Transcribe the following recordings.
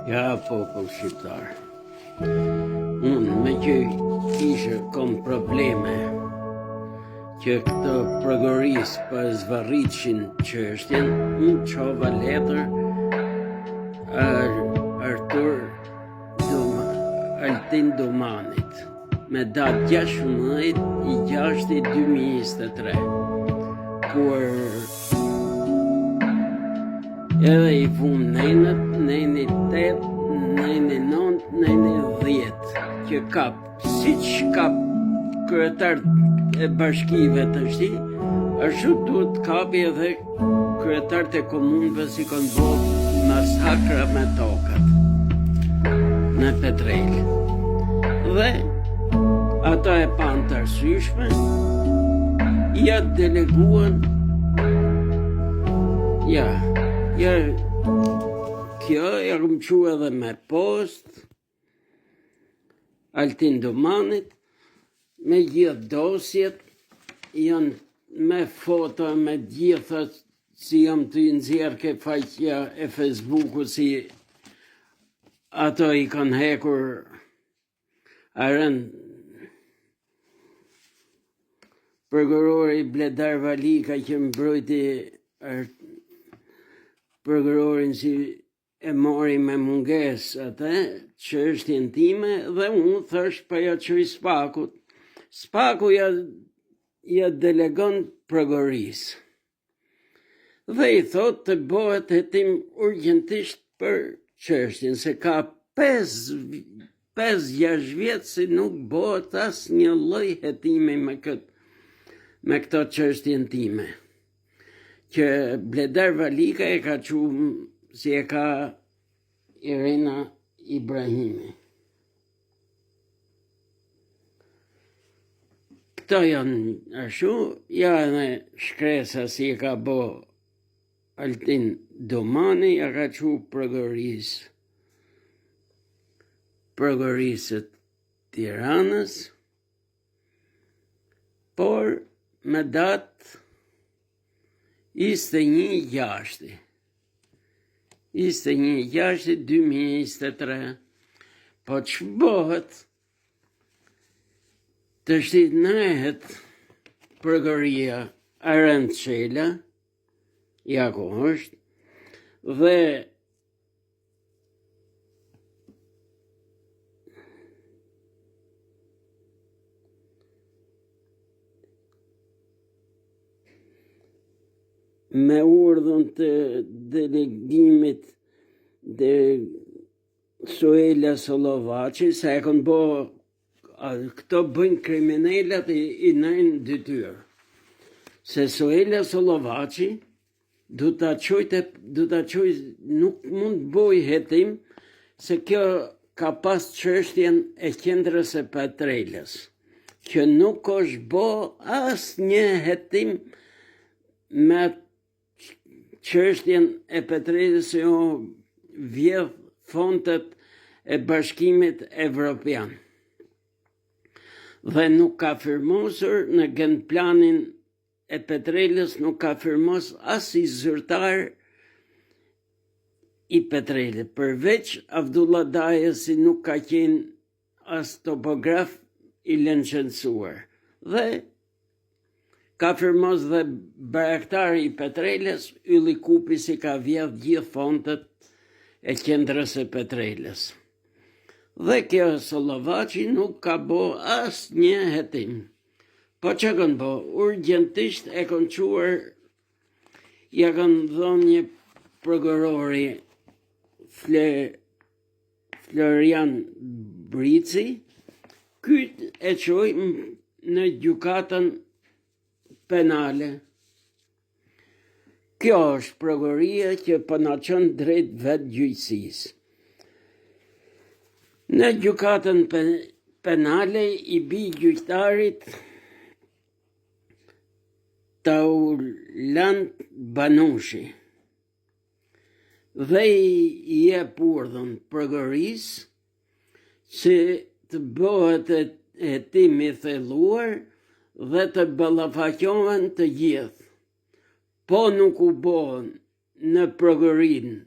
Ja, popull shqiptar. Unë me që kishe kom probleme që këto prokuris për zvarritëshin çështjen, unë qova letër Altin Domanit me datë 16/6/2023, kur edhe i vum nëjnët, nëjnët 8, nëjnët 9, nëjnët 10, që kap, si që kap kryetar e bashkive të shti, ashtu duhet kapi edhe kryetar të komunëve si kanë bërë masakra me tokat në Petrel. Dhe ata e panë të arsyeshme, ja deleguan, kjo ja këm qu edhe me post, Altin Domanit, me gjithë dosjet, janë me foto, me gjitha, si jam të nxjerrë ke faqja e Facebooku, si ato i kanë hekur arën prokurori Bledar Valika që mbrojti prokurorin si e mori me munges atë çështjen time, dhe unë thash pa ja qoj Spakut. Spaku ja delegon prokurisë. Dhe i thot të bëhet hetim urgjentisht për çështjen, se ka 5-6 vjetë si nuk bëhet as një lloj hetimi me këto çështjen time. Që Bledar Valika e ka qumë si e ka Irena Ibrahimi. Këto janë ashtu, janë shkresa si e ka bo Altin Domani, ja ka qu prokurisët Tiranës, por me datë 21/6/2023, po që bëhet të shtit nëhet prokuria Arend Çela, ja ku është, dhe me urdhën të delegimit dhe Suela Sollovaçi, se e kanë bo, këto bëjnë kriminalat i nëjnë detyrë. Se Suela Sollovaçi du ta qoj, nuk mund bëj hetim, se kjo ka pas çështjen e qendrës së Petrelës, që nuk është bo as një hetim me çështjen e Petrelës, jo vjedh fontet e Bashkimit Evropian. Dhe nuk ka firmosur në genplanin e Petrelës, nuk ka firmos as i zyrtar i Petrelës, përveç Avdullah Daja, si nuk ka qenë as topograf i licencuar. Dhe ka firmos dhe baraktari i Petrelës, Ylli Kupi, si ka vjedh gjithë fontet e qendrës së Petrelës. Dhe kjo Sollovaçi nuk ka bo as një hetim. Po që kanë bo, urgjentisht e kanë quar, ja kanë dhënë një prokurori Florian Brici, kyt e qoj në gjykatën penale. Kjo është prokuria që po na çon drejt vetë gjyqësisë. Në gjykatën penale i bi gjyqtarit Taulant Banushi, dhe i jep urdhën prokurisë që të bëhet hetimi i thelluar dhe të ballafaqohen të gjithë. Po nuk u bën në prokurinë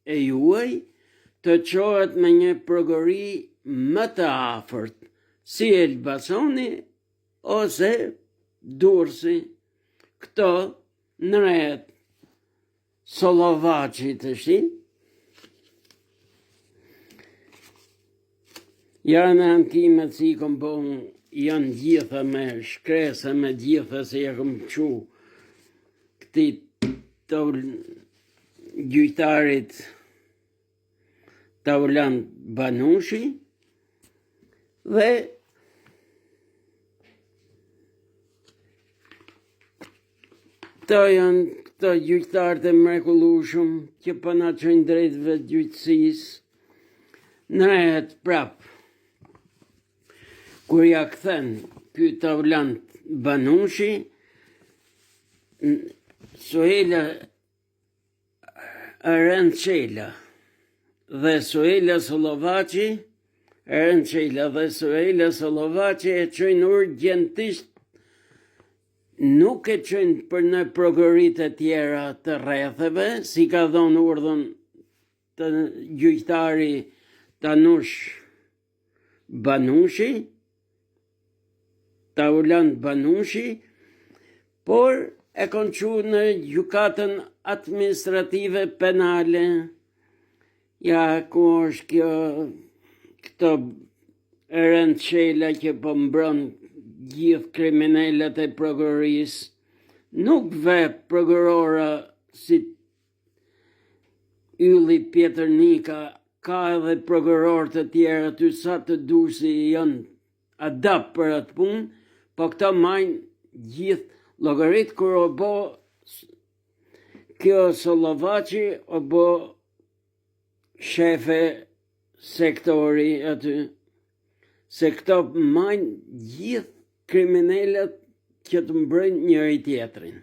e juaj, të qohet me një progrori më të afërt, si Elbasani ose Durrësi. Këto në rreth Sollovaçi të shi, janë ankimet si kom bo, janë gjitha me shkresa, me gjitha se ja kom qu këti të gjyqtarit Taulant Banushi dhe këto janë këto gjyqtarët e mrekullueshëm që po na çojnë drejtëve të gjyqësisë. Në rreth prap kur ja kthen ky Taulant Banushi, Suhejla Arançela dhe Suhejla Sollovaçi, Arançela dhe Suhejla Sollovaçi e çojnë urgjentisht, nuk e çojnë për në prokurit e tjera të rretheve, si ka dhënë urdhën të gjyqtari Tanush Banushi, Taulant Banushi, por e kanë çu në gjykatën administrative penale. Ja ku është kjo këto Arançela që po mbron gjithë kriminalet e prokurisë, nuk ve prokurora si Ylli Pjetër Nika, ka edhe prokurorë të tjerë aty sa të dusi janë adapt për atë punë, po këta majnë gjithë llogarit. Kur o bo kjo Sollovaçi, o bo shefe sektori aty, se këto majnë gjithë kriminalet që të mbrojnë njëri tjetrin.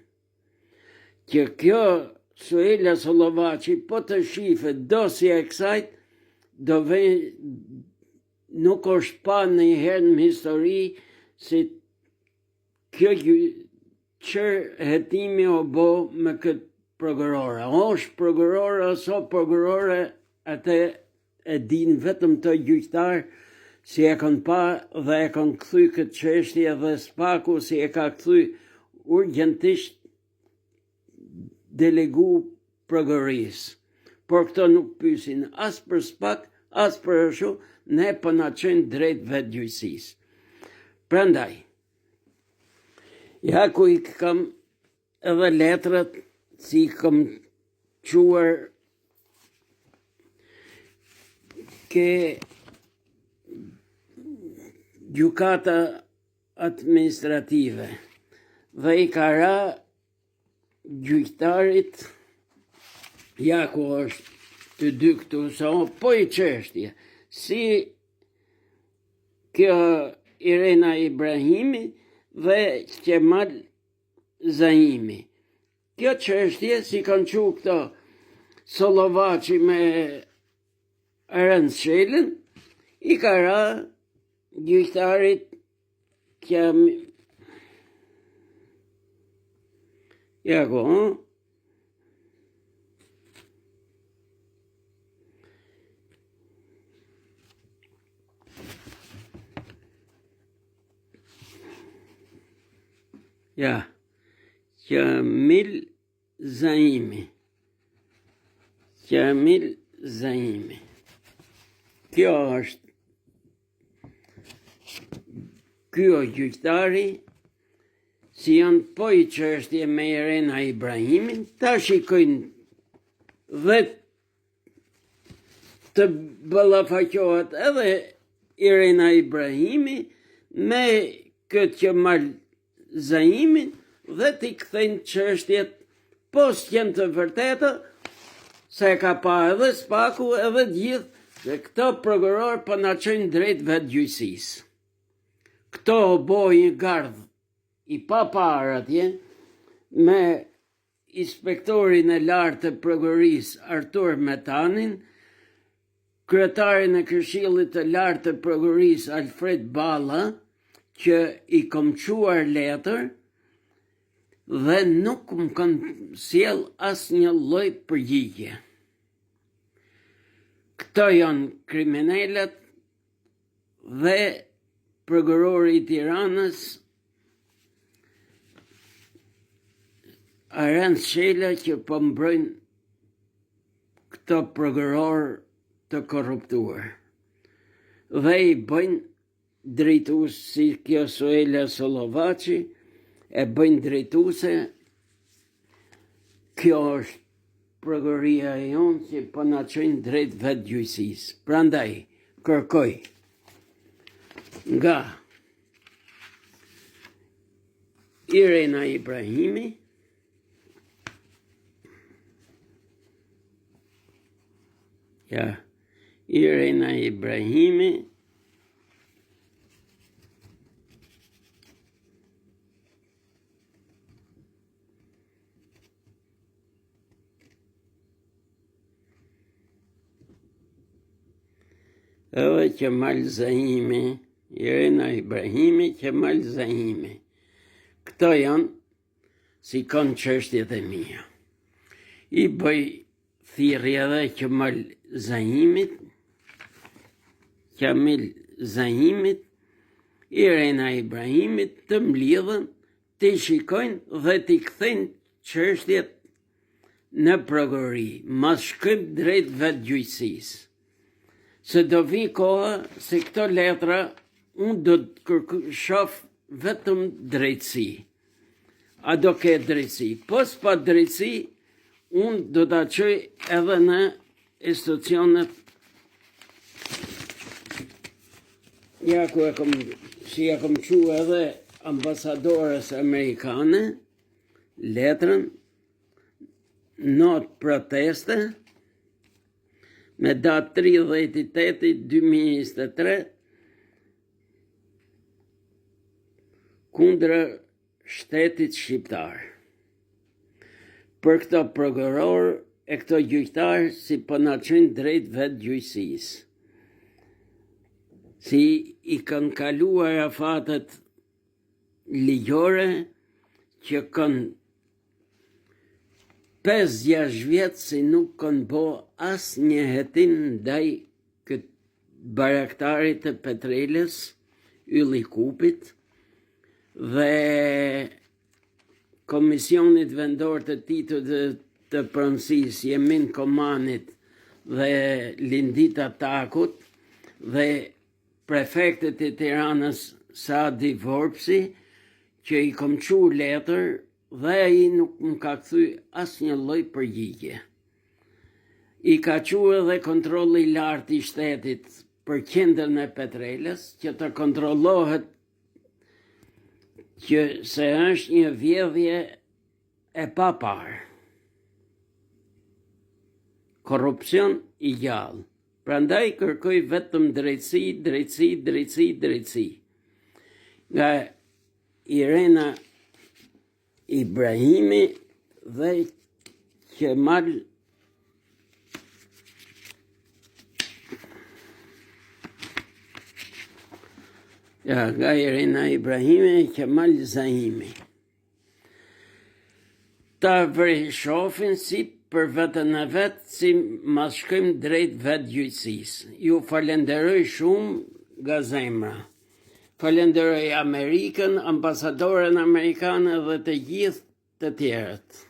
Që kjo Suhejla Sollovaçi po të shife dosja e kësajt, nuk është pa në herë në histori si kjo hetimi o bo me këtë prokurora. Është prokurora, so prokurore, atë e din vetëm të gjyqtarë, si e kanë pa dhe e kanë kthy këtë çështje dhe spaku si e ka kthy urgjentisht delegu prokurisë. Por këto nuk pyesin as për spak, as për ashtu, ne po na çojnë drejt vetë gjyqësisë. Prandaj, ja ku I kam edhe letrat si kam quar ke gjykata administrative dhe I ka ra gjyqtarit, ja ku është të dy këtu, sa po I çështje, si kjo Irena Ibrahimi dhe Kemal Zaimi. Kjo çështje si kanë qu këto Sollovaçi me Arançelën, I ka ra gjyqtarit ja ku, ja, Kamil Zaimi. Kamil Zaimi. Kjo është kjo gjyqtari, si janë po I çështje me Irena Ibrahimin, ta shikojnë dhe të ballafaqohet edhe Irena Ibrahimi me këtë Kemal Zaimin dhe t'i kthejnë çështjet pos janë të vërteta, se ka pa edhe spaku edhe gjithë, se këto prokuror po na çojnë drejt vetë gjyqësisë. Këto bojë gardh I papar atje me inspektorin e lartë të prokurisë Artur Metanin, kryetarin e Këshillit të lartë të prokurisë Alfred Balla, që I kom quar letër dhe nuk më kanë sjell asnjë lloj përgjigje. Këto janë kriminalet dhe prokurori i Tiranës Aran Shela që po mbrojnë këto prokuror të korruptuar. Dhe i bëjnë drejtues si kjo Suela Solovaci, e bëjnë drejtuese. Kjo është prokuroria e jonë që po na çojnë drejt vetë gjyqësisë. Prandaj kërkoj nga Irena Ibrahimi Irena Ibrahimi edhe Kemal Zahimi, Irena Ibrahimi, Kemal Zahimi. Këto janë si kanë çështjet e mia. I bëj thirrje edhe Kemal Zahimit, Irena Ibrahimit të mlidhen, të shikojnë dhe të kthejnë çështjet në prokurori, mas shkrim drejt vetë gjyqësisë. Se do vi koha se këto letra unë do të shoh vetëm drejtësi. A do ke drejtësi? Po s'pa drejtësi, unë do ta çoj edhe në institucionet si ja kom çu edhe ambasadores amerikane, letrën, not proteste, me datë 30/8/2023 kundra shtetit shqiptar. Për këto prokuror e këto gjyqtar si po na çojnë drejt vetë gjyqësisë. Si i kanë kaluar afatet ligjore që kanë 5-6 vjetë si nuk kanë bo asë një hetin ndaj këtë baraktarit të Petrelës, Ylli Kupit, dhe Komisionit Vendor të Titullit të Pronësisë Jemin Komanit dhe Lindita Takut dhe prefektet e Tiranës Sadi Vorpsi, që i kom çu letër dhe ai nuk më ka kthy asnjë lloj përgjigje. I ka çu edhe kontrolli i lartë i shtetit për qendrën e Petrelës, që të kontrollohet që se është një vjedhje e paparë. Korrupsion i gjallë. Prandaj kërkoj vetëm drejtësi. Nga Irena Ibrahimi dhe Kemal nga Irena Ibrahimi e Kemal Zahimi. Ta vërshofin si për vetën e vetë, si mas shkrim drejt vetë gjyqësisë. Ju falenderoj shumë nga zemra. Falenderoj Amerikën, ambasadoren amerikane dhe të gjithë të tjerët.